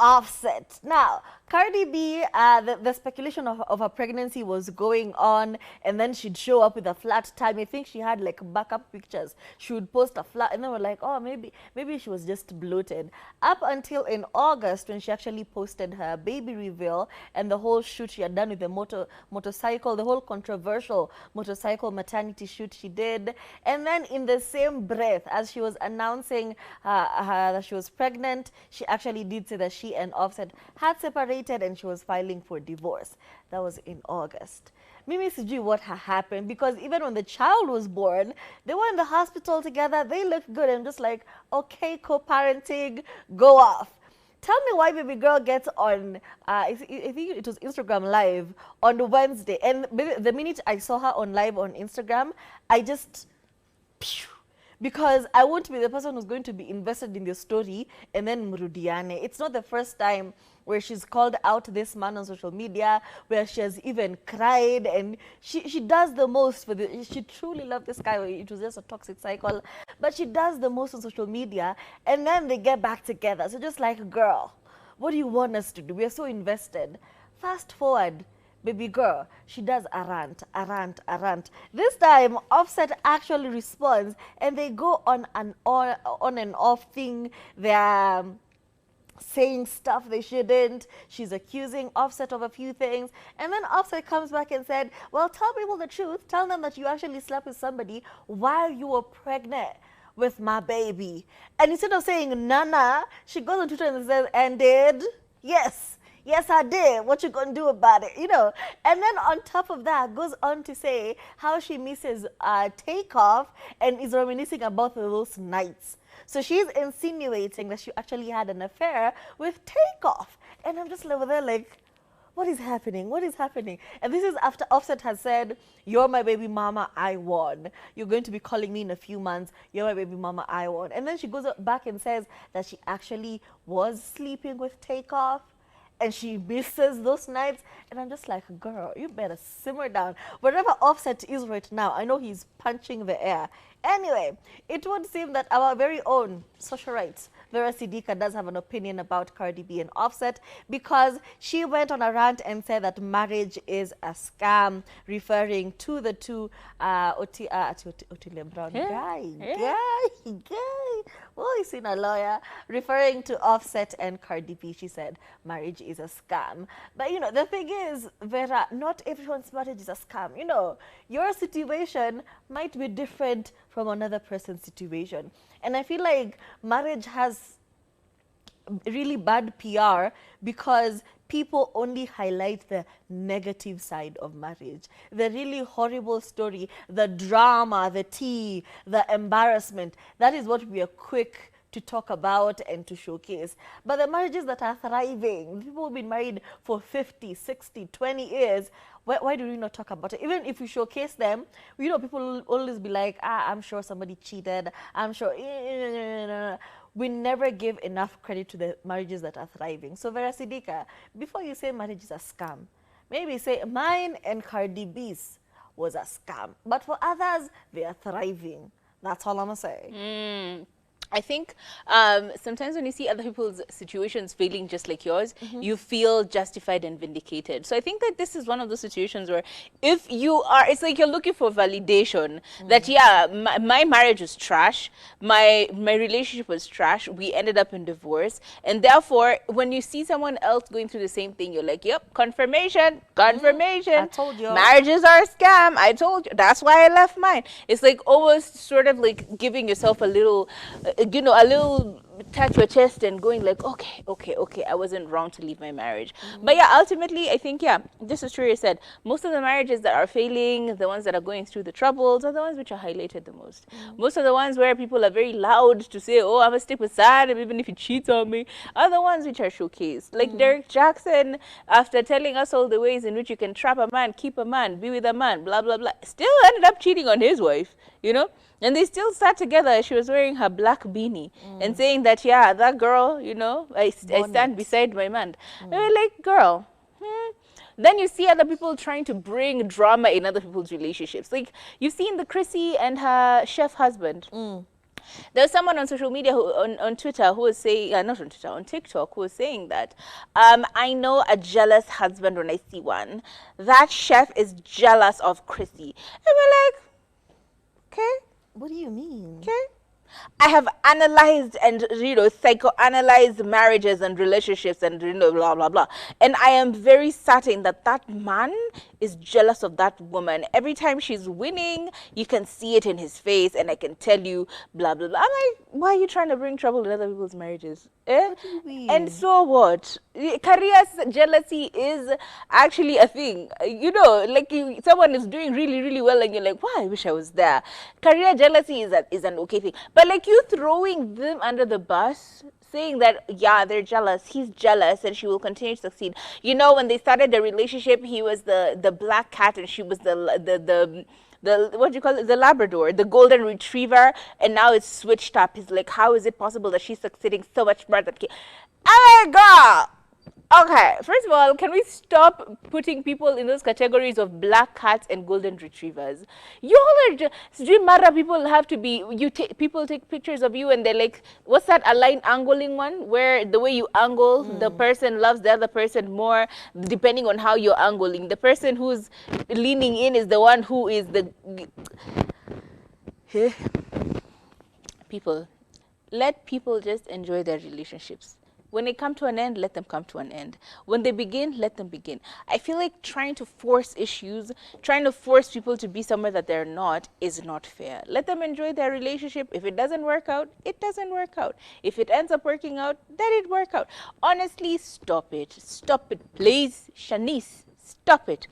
Offset. Now, Cardi B, the speculation of her pregnancy was going on, and then she'd show up with a flat tummy. I think she had like backup pictures. She would post a flat, and then we're like, oh, maybe she was just bloated. Up until in August, when she actually posted her baby reveal and the whole shoot she had done with the motorcycle, the whole controversial motorcycle maternity shoot she did, and then in the same breath as she was announcing that she was pregnant, she actually did say that she and Offset had separated and she was filing for divorce. That was in August. Mimi sijui what happened, because even when the child was born, they were in the hospital together. They looked good and just like, okay, co-parenting, go off. Tell me why baby girl gets on, I think it was Instagram Live on Wednesday. And the minute I saw her on live on Instagram, I just, phew, because I won't be the person who's going to be invested in the story and then mrudiane. It's not the first time where she's called out this man on social media, where she has even cried, and she does the most for the, she truly loved this guy. It was just a toxic cycle, but she does the most on social media, and then they get back together. So just like, girl, what do you want us to do? We are so invested. Fast forward, baby girl, she does a rant. This time, Offset actually responds, and they go on an on and off thing. They're saying stuff they shouldn't. She's accusing Offset of a few things, and then Offset comes back and said, well, tell people the truth. Tell them that you actually slept with somebody while you were pregnant with my baby. And instead of saying Nana, she goes on Twitter and says, and did? Yes, I did. What you gonna do about it? You know. And then on top of that, goes on to say how she misses Takeoff and is reminiscing about those nights. So she's insinuating that she actually had an affair with Takeoff. And I'm just over there like, what is happening? What is happening? And this is after Offset has said, you're my baby mama, I won. You're going to be calling me in a few months. You're my baby mama, I won. And then she goes back and says that she actually was sleeping with Takeoff, and she misses those nights. And I'm just like, girl, you better simmer down. Wherever Offset is right now, I know he's punching the air. Anyway, it would seem that our very own social rights, Vera Sidika, does have an opinion about Cardi B and Offset, because she went on a rant and said that marriage is a scam, referring to the two Otile Brown guy. Oh, he's seen a lawyer, referring to Offset and Cardi B. She said marriage is a scam. But you know, the thing is, Vera, not everyone's marriage is a scam. You know, your situation might be different from another person's situation. And I feel like marriage has really bad PR because people only highlight the negative side of marriage, the really horrible story, the drama, the tea, the embarrassment. That is what we are quick to talk about and to showcase. But the marriages that are thriving, people who've been married for 50, 60, 20 years, why do we not talk about it? Even if we showcase them, you know, people will always be like, I'm sure somebody cheated, I'm sure. We never give enough credit to the marriages that are thriving. So Vera Sidika, before you say marriage is a scam, maybe say mine and Cardi B's was a scam. But for others, they are thriving. That's all I'm going to say. I think sometimes when you see other people's situations failing just like yours, you feel justified and vindicated. So I think that this is one of those situations where if you are, it's like you're looking for validation that, yeah, my marriage was trash, my relationship was trash, we ended up in divorce. And therefore, when you see someone else going through the same thing, you're like, yep, confirmation. I told you. Marriages are a scam. I told you. That's why I left mine. It's like almost sort of like giving yourself a little... you know, a little touch your chest and going like, okay, I wasn't wrong to leave my marriage. But yeah, ultimately, I think, yeah, this is true. You said most of the marriages that are failing, the ones that are going through the troubles, are the ones which are highlighted the most. Most of the ones where people are very loud to say, oh, I'm gonna stick with Sam even if he cheats on me, are the ones which are showcased. Like Derek Jackson, after telling us all the ways in which you can trap a man, keep a man, be with a man, blah, blah, blah, still ended up cheating on his wife, you know? And they still sat together. She was wearing her black beanie and saying that, yeah, that girl, you know, I stand beside my man. And we're like, girl. Then you see other people trying to bring drama in other people's relationships. Like, you've seen the Chrissy and her chef husband. There's someone on social media on Twitter who was saying, not on Twitter, on TikTok, who was saying that, I know a jealous husband when I see one. That chef is jealous of Chrissy. And we're like, okay, What do you mean? okay. I have analyzed and psychoanalyzed marriages and relationships and blah blah blah, and I am very certain that that man is jealous of that woman. Every time she's winning, you can see it in his face, and I can tell you blah blah blah. I'm like, why are you trying to bring trouble in other people's marriages? What do you mean? And so what? Career jealousy is actually a thing. Like someone is doing really, really well and you're like, wow, I wish I was there. Career jealousy is an okay thing. But like you throwing them under the bus, saying that, yeah, they're jealous, he's jealous and she will continue to succeed. When they started the relationship, he was the black cat and she was the what do you call it, the Labrador, the golden retriever, and now it's switched up. He's like, how is it possible that she's succeeding so much more than oh my god. Okay, first of all, can we stop putting people in those categories of black cats and golden retrievers? Y'all are just, dream matter. People have to be, people take pictures of you and they're like, what's that aligned angling one? Where the way you angle, the person loves the other person more, depending on how you're angling. The person who's leaning in is the one who is the... People, let people just enjoy their relationships. When they come to an end, let them come to an end. When they begin, let them begin. I feel like trying to force issues, trying to force people to be somewhere that they're not, is not fair. Let them enjoy their relationship. If it doesn't work out, it doesn't work out. If it ends up working out, let it work out. Honestly, stop it. Stop it, please. Shanice, stop it.